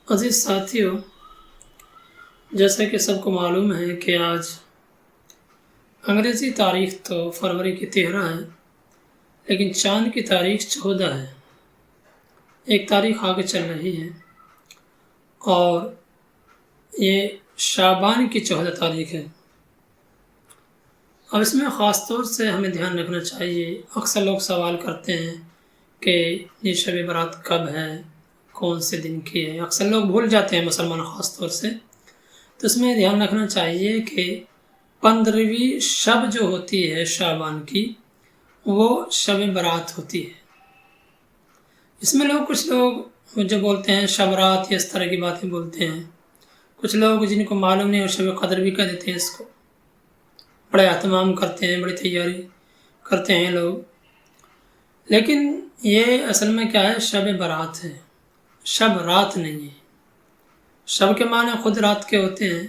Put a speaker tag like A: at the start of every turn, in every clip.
A: عزیز ساتھیوں، جیسا کہ سب کو معلوم ہے کہ آج انگریزی تاریخ تو فروری کی 13 ہے، لیکن چاند کی تاریخ 14 ہے۔ ایک تاریخ آگے چل رہی ہے اور یہ شعبان کی 14 تاریخ ہے۔ اب اس میں خاص طور سے ہمیں دھیان رکھنا چاہیے۔ اکثر لوگ سوال کرتے ہیں کہ یہ شب برات کب ہے، کون سے دن کی ہے۔ اکثر لوگ بھول جاتے ہیں، مسلمان خاص طور سے۔ تو اس میں دھیان رکھنا چاہیے کہ 15ویں شب جو ہوتی ہے شعبان کی، وہ شب برات ہوتی ہے۔ اس میں کچھ لوگ جو بولتے ہیں شب رات، اس طرح کی باتیں بولتے ہیں۔ کچھ لوگ جن کو معلوم نہیں وہ شب قدر بھی کہہ دیتے ہیں اس کو، بڑے اہتمام کرتے ہیں، بڑی تیاری کرتے ہیں لوگ۔ لیکن یہ اصل میں کیا ہے؟ شب برات ہے، شب رات نہیں ہے۔ شب کے معنی خود رات کے ہوتے ہیں،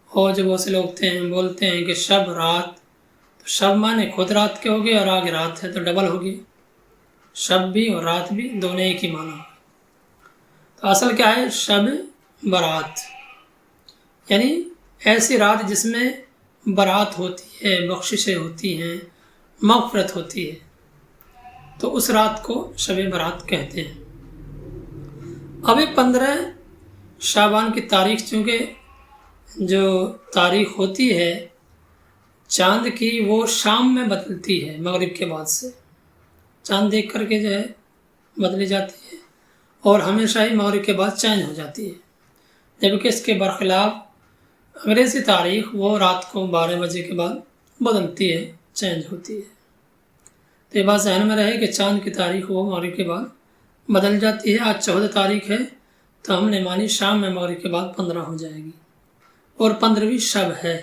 A: اور جو بہت سے لوگ بولتے ہیں کہ شب رات، تو شب معنی خود رات کے ہوگی اور آگے رات ہے تو ڈبل ہوگی، شب بھی اور رات بھی دونوں ایک ہی معنی ہوگی۔ تو اصل کیا ہے؟ شب برات، یعنی ایسی رات جس میں برات ہوتی ہے، بخششیں ہوتی ہیں، مغفرت ہوتی ہے، تو اس رات کو شب برات کہتے ہیں۔ اب 15 شعبان کی تاریخ، چونکہ جو تاریخ ہوتی ہے چاند کی، وہ شام میں بدلتی ہے، مغرب کے بعد سے چاند دیکھ کر کے جو ہے بدلی جاتی ہے، اور ہمیشہ ہی مغرب کے بعد چینج ہو جاتی ہے۔ جبکہ اس کے برخلاف انگریزی تاریخ وہ رات کو 12 بجے کے بعد بدلتی ہے، چینج ہوتی ہے۔ تو یہ بات ذہن میں رہے کہ چاند کی تاریخ وہ مغرب کے بعد بدل جاتی ہے۔ آج 14 تاریخ ہے تو ہم نے مانی شام میں مغرب کے بعد 15 ہو جائے گی، اور 15ویں شب ہے،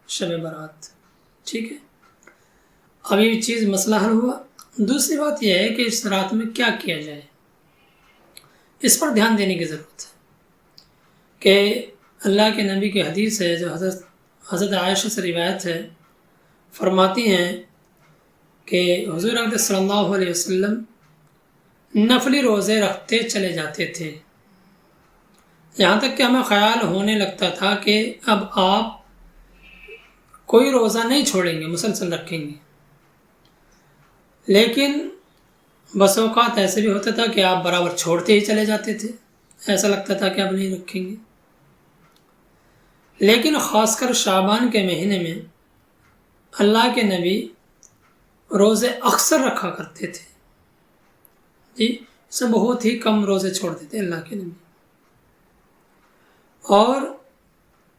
A: شب برات۔ ٹھیک ہے، اب یہ چیز مسئلہ حل ہوا۔ دوسری بات یہ ہے کہ اس رات میں کیا کیا جائے، اس پر دھیان دینے کی ضرورت ہے کہ اللہ کے نبی کی حدیث ہے جو حضرت عائشہ سے روایت ہے، فرماتی ہیں کہ حضور اقدس صلی اللہ علیہ وسلم نفلی روزے رکھتے چلے جاتے تھے، یہاں تک کہ ہمیں خیال ہونے لگتا تھا کہ اب آپ کوئی روزہ نہیں چھوڑیں گے، مسلسل رکھیں گے۔ لیکن بس اوقات ایسے بھی ہوتا تھا کہ آپ برابر چھوڑتے ہی چلے جاتے تھے، ایسا لگتا تھا کہ اب نہیں رکھیں گے۔ لیکن خاص کر شعبان کے مہینے میں اللہ کے نبی روزے اکثر رکھا کرتے تھے، جی، اسے بہت ہی کم روزے چھوڑتے تھے اللہ کے نبی، اور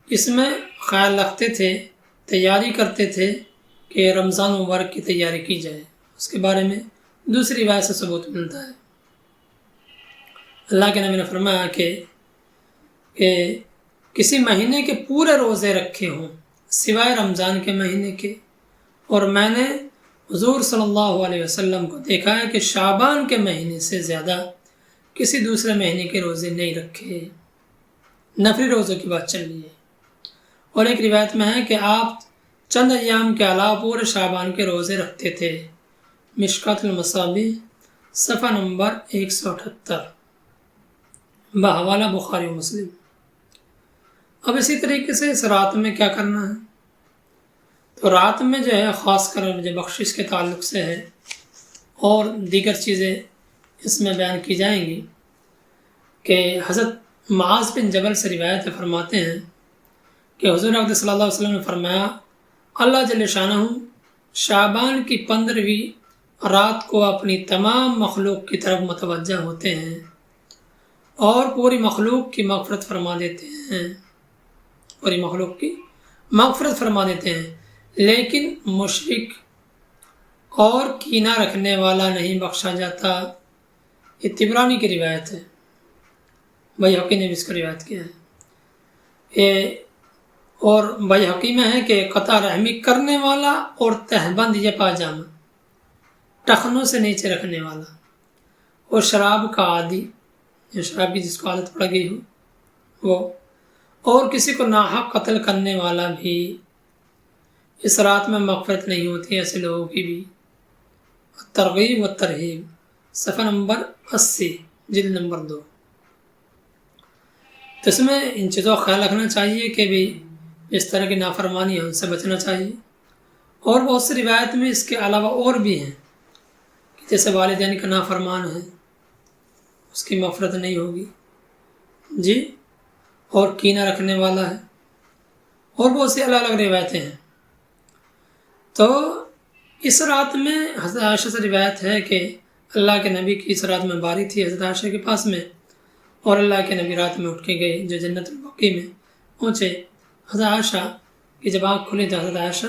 A: اس میں خیال رکھتے تھے، تیاری کرتے تھے کہ رمضان مبارک کی تیاری کی جائے۔ اس کے بارے میں دوسری روایت سے ثبوت ملتا ہے۔ اللہ کے نبی نے فرمایا کہ کسی مہینے کے پورے روزے رکھے ہوں سوائے رمضان کے مہینے کے، اور میں نے حضور صلی اللہ علیہ وسلم کو دیکھا ہے کہ شعبان کے مہینے سے زیادہ کسی دوسرے مہینے کے روزے نہیں رکھے۔ نفلی روزوں کی بات چل رہی ہے۔ اور ایک روایت میں ہے کہ آپ چند ایام کے علاوہ پورے شعبان کے روزے رکھتے تھے۔ مشکات المصابیح صفحہ نمبر 178 بحوالہ بخاری و مسلم۔ اب اسی طریقے سے اس رات میں کیا کرنا ہے؟ تو رات میں جو ہے خاص کر جو بخشش کے تعلق سے ہے اور دیگر چیزیں اس میں بیان کی جائیں گی کہ حضرت معاذ بن جبل سے روایت فرماتے ہیں کہ حضور اقدس صلی اللہ علیہ وسلم نے فرمایا، اللہ جل شانہ شعبان کی 15ویں رات کو اپنی تمام مخلوق کی طرف متوجہ ہوتے ہیں اور پوری مخلوق کی مغفرت فرما دیتے ہیں، پوری مخلوق کی مغفرت فرما دیتے ہیں، لیکن مشرک اور کینہ رکھنے والا نہیں بخشا جاتا۔ یہ طبرانی کی روایت ہے، بیہقی نے بھی اس کو روایت کیا ہے۔ اور بیہقی میں ہے کہ قطع رحمی کرنے والا اور تہبند یہ پاجامہ، ٹخنوں سے نیچے رکھنے والا، اور شراب کا عادی، یہ شرابی جس کو عادت پڑ گئی ہو وہ، اور کسی کو ناحق قتل کرنے والا بھی اس رات میں مغفرت نہیں ہوتی، ایسے لوگوں کی بھی۔ ترغیب و ترہیب صفحہ نمبر 80 جلد نمبر 2۔ تو اس میں ان چیزوں کا خیال رکھنا چاہیے کہ بھی اس طرح کی نافرمانی ہے ان سے بچنا چاہیے۔ اور بہت سی روایت میں اس کے علاوہ اور بھی ہیں کہ جیسے والدین کا نافرمان ہے اس کی مغفرت نہیں ہوگی جی، اور کینہ رکھنے والا ہے، اور بہت سی الگ الگ روایتیں ہیں۔ تو اس رات میں حضرت عائشہ سے روایت ہے کہ اللہ کے نبی کی اس رات میں باری تھی حضرت عائشہ کے پاس میں، اور اللہ کے نبی رات میں اٹھ کے گئے جو جنت البقیع میں پہنچے۔ حضرت عائشہ کی جب آنکھ کھلی تو حضرت عائشہ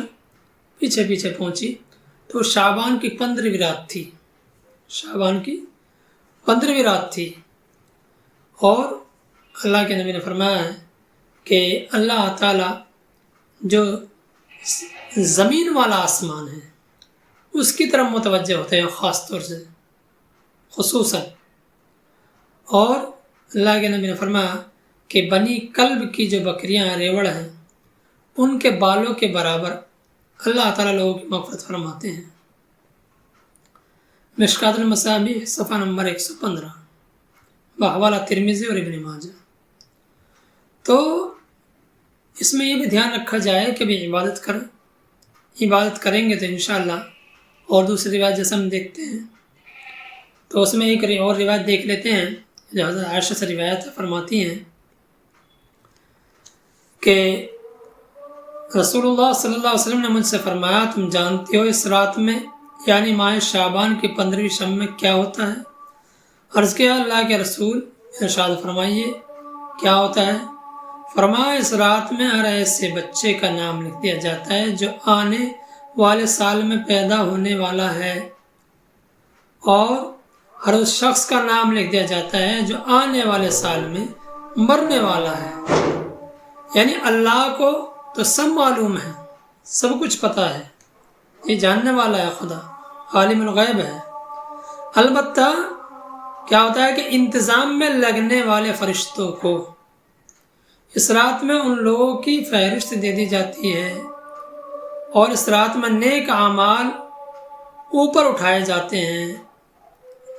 A: پیچھے پیچھے پہنچی، تو شعبان کی 15ویں رات تھی، شعبان کی 15ویں رات تھی، اور اللہ کے نبی نے فرمایا ہے کہ اللہ تعالیٰ جو زمین والا آسمان ہے اس کی طرف متوجہ ہوتے ہیں خاص طور سے خصوصاً، اور اللہ کے نبی نے فرمایا کہ بنی کلب کی جو بکریاں ریوڑ ہیں ان کے بالوں کے برابر اللہ تعالیٰ لوگوں کی مغفرت فرماتے ہیں۔ مشکات المصابیح صفحہ نمبر 115 بحوالہ ترمذی اور ابن ماجہ۔ تو اس میں یہ بھی دھیان رکھا جائے کہ بھی عبادت کریں گے تو انشاءاللہ، اور دوسری روایت جیسے ہم دیکھتے ہیں تو اس میں ایک اور روایت دیکھ لیتے ہیں جو حضرت عائشہ سے روایت فرماتی ہیں کہ رسول اللہ صلی اللہ علیہ وسلم نے مجھ سے فرمایا تم جانتے ہو اس رات میں یعنی ماہ شعبان کی 15ویں شب میں کیا ہوتا ہے؟ عرض کیا اللہ کے رسول ارشاد فرمائیے کیا ہوتا ہے؟ فرمایا اس رات میں ہر ایسے بچے کا نام لکھ دیا جاتا ہے جو آنے والے سال میں پیدا ہونے والا ہے، اور ہر اس شخص کا نام لکھ دیا جاتا ہے جو آنے والے سال میں مرنے والا ہے۔ یعنی اللہ کو تو سب معلوم ہے، سب کچھ پتہ ہے، یہ جاننے والا ہے، خدا عالم الغیب ہے۔ البتہ کیا ہوتا ہے کہ انتظام میں لگنے والے فرشتوں کو اس رات میں ان لوگوں کی فہرست دے دی جاتی ہے، اور اس رات میں نیک اعمال اوپر اٹھائے جاتے ہیں،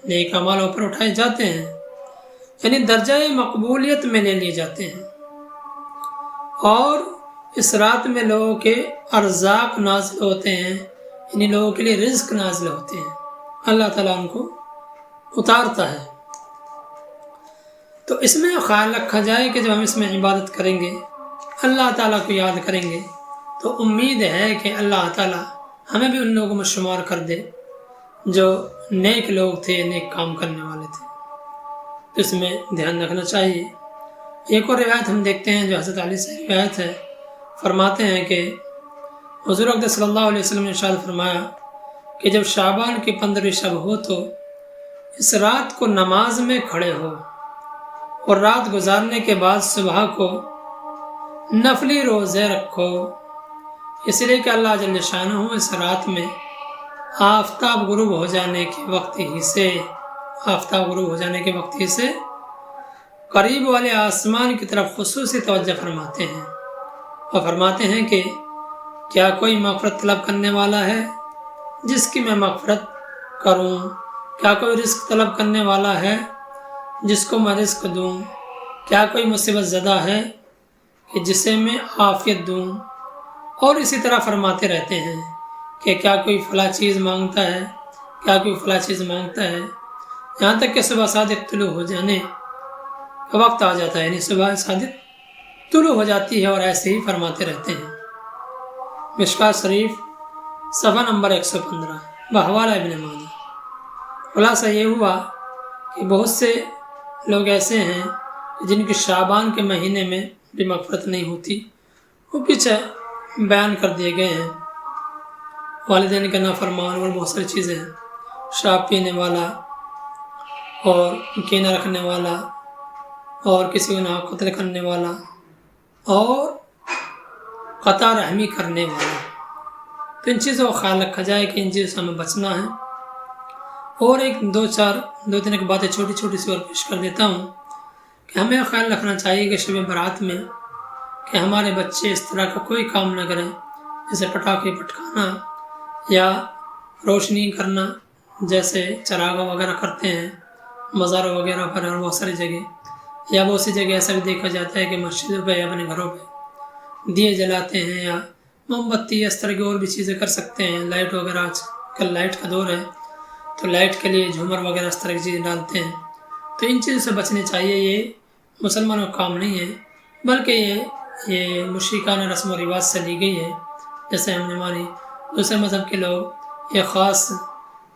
A: نیک اعمال اوپر اٹھائے جاتے ہیں، یعنی درجہ مقبولیت میں لے لیے جاتے ہیں، اور اس رات میں لوگوں کے ارزاق نازل ہوتے ہیں، یعنی لوگوں کے لیے رزق نازل ہوتے ہیں، اللہ تعالیٰ ان کو اتارتا ہے۔ تو اس میں خیال رکھا جائے کہ جب ہم اس میں عبادت کریں گے، اللہ تعالیٰ کو یاد کریں گے، تو امید ہے کہ اللہ تعالیٰ ہمیں بھی ان لوگوں میں شمار کر دے جو نیک لوگ تھے، نیک کام کرنے والے تھے۔ تو اس میں دھیان رکھنا چاہیے۔ ایک اور روایت ہم دیکھتے ہیں جو حضرت علی سے روایت ہے، فرماتے ہیں کہ حضور اقدس صلی اللہ علیہ وسلم نے ارشاد فرمایا کہ جب شعبان کی 15ویں شب ہو تو اس رات کو نماز میں کھڑے ہو، اور رات گزارنے کے بعد صبح کو نفلی روزے رکھو، اس لیے کہ اللہ جل شانہ اس رات میں آفتاب غروب ہو جانے کے وقت ہی سے قریب والے آسمان کی طرف خصوصی توجہ فرماتے ہیں، اور فرماتے ہیں کہ کیا کوئی مغفرت طلب کرنے والا ہے جس کی میں مغفرت کروں؟ کیا کوئی رزق طلب کرنے والا ہے جس کو میں رزق دوں؟ کیا کوئی مصیبت زدہ ہے کہ جسے میں عافیت دوں؟ اور اسی طرح فرماتے رہتے ہیں کہ کیا کوئی فلاں چیز مانگتا ہے، کیا کوئی فلاں چیز مانگتا ہے، یہاں تک کہ صبح صادق طلوع ہو جانے کا وقت آ جاتا ہے، یعنی صبح صادق طلوع ہو جاتی ہے، اور ایسے ہی فرماتے رہتے ہیں۔ مشکات شریف صفحہ نمبر 115 بحوالہ ابن ماجہ۔ خلاصہ یہ ہوا کہ بہت سے لوگ ایسے ہیں جن کی شعبان کے مہینے میں بھی مغفرت نہیں ہوتی، وہ پیچھے بیان کر دیے گئے ہیں، والدین کا نافرمان اور بہت ساری چیزیں ہیں، شراب پینے والا اور کینہ رکھنے والا اور کسی کو قتل کرنے والا اور قطع رحمی کرنے والا۔ تو ان چیزوں کا خیال رکھا جائے کہ ان چیزوں سے ہمیں بچنا ہے۔ اور دو تین باتیں چھوٹی چھوٹی سی اور پیش کر دیتا ہوں کہ ہمیں خیال رکھنا چاہیے کہ شب برات میں کہ ہمارے بچے اس طرح کا کوئی کام نہ کریں، جیسے پٹاخے پٹکانا یا روشنی کرنا، جیسے چراغاں وغیرہ کرتے ہیں مزاروں وغیرہ پر اور بہت ساری جگہ، یا بہت سی جگہ ایسا بھی دیکھا جاتا ہے کہ مسجدوں پہ یا اپنے گھروں پہ دیے جلاتے ہیں یا موم بتی اس طرح کی اور بھی چیزیں کر سکتے ہیں. لائٹ وغیرہ آج کل لائٹ کا دور ہے تو لائٹ کے لیے جھومر وغیرہ اس طرح کی چیزیں ڈالتے ہیں. تو ان چیزوں سے بچنے چاہیے. یہ مسلمانوں کا کام نہیں ہے بلکہ یہ مشرکانہ رسم و رواج سے لی گئی ہے. جیسے ہم نے ہماری دوسرے مذہب کے لوگ یہ خاص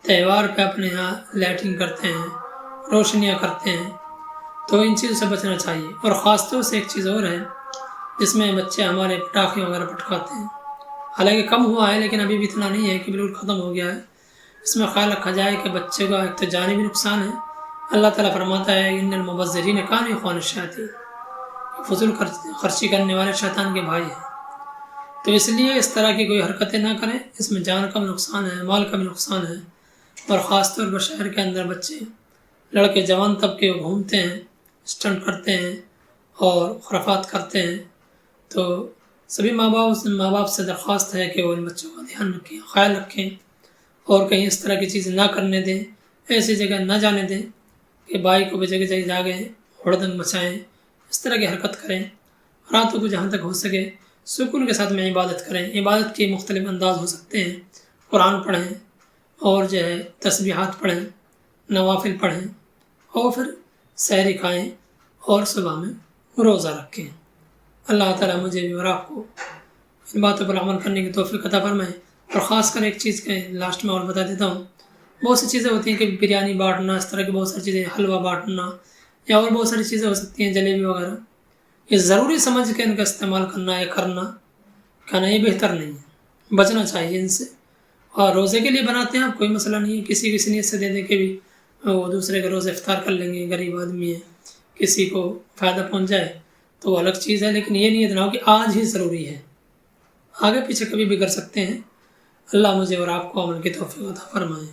A: تہوار پہ اپنے یہاں لائٹنگ کرتے ہیں، روشنیاں کرتے ہیں، تو ان چیزوں سے بچنا چاہیے. اور خاص طور سے ایک چیز اور ہے جس میں بچے ہمارے پٹاخے وغیرہ پٹکاتے ہیں. حالانکہ کم ہوا ہے لیکن ابھی بھی اتنا نہیں ہے کہ بالکل ختم ہو گیا ہے. اس میں خیال رکھا جائے کہ بچے کا ایک تو جانبی نقصان ہے. اللہ تعالیٰ فرماتا ہے ان المبذرین کانوا اخوان الشیاطین، فضول خرچی کرنے والے شیطان کے بھائی ہیں. تو اس لیے اس طرح کی کوئی حرکتیں نہ کریں. اس میں جان کا بھی نقصان ہے، مال کا بھی نقصان ہے. اور خاص طور پر شہر کے اندر بچے لڑکے جوان طبقے گھومتے ہیں، اسٹنٹ کرتے ہیں اور خرافات کرتے ہیں. تو سبھی ماں باپ سے درخواست ہے کہ وہ ان بچوں کا دھیان رکھیں، خیال رکھیں اور کہیں اس طرح کی چیزیں نہ کرنے دیں، ایسی جگہ نہ جانے دیں کہ بائک کو بھی جگہ جگہ جاگیں، ہڑدنگ مچائیں، اس طرح کی حرکت کریں. راتوں کو جہاں تک ہو سکے سکون کے ساتھ میں عبادت کریں. عبادت کے مختلف انداز ہو سکتے ہیں. قرآن پڑھیں اور جو ہے تسبیحات پڑھیں، نوافل پڑھیں اور پھر سحری کھائیں اور صبح میں روزہ رکھیں. اللہ تعالیٰ مجھے بھی اور آپ کو ان باتوں پر عمل کرنے کی توفیق عطا فرمائے. اور خاص کر ایک چیز کے لاسٹ میں اور بتا دیتا ہوں، بہت سی چیزیں ہوتی ہیں کہ بریانی بانٹنا، اس طرح کی بہت ساری چیزیں، حلوہ بانٹنا یا اور بہت ساری چیزیں ہو سکتی ہیں، جلیبی وغیرہ، یہ ضروری سمجھ کے ان کا استعمال کرنا یا کھانا یہ بہتر نہیں ہے. بچنا چاہیے ان سے. اور روزے کے لیے بناتے ہیں آپ، کوئی مسئلہ نہیں ہے. کسی نیت سے دے دے کے بھی وہ دوسرے کے روزے افطار کر لیں گے، غریب آدمی ہے، کسی کو فائدہ پہنچ جائے تو وہ الگ چیز ہے. لیکن یہ نیت نہ ہو کہ آج ہی ضروری ہے، آگے پیچھے کبھی بھی کر سکتے ہیں. اللہ مجھے اور آپ کو عمل کی توفیق عطا فرمائے.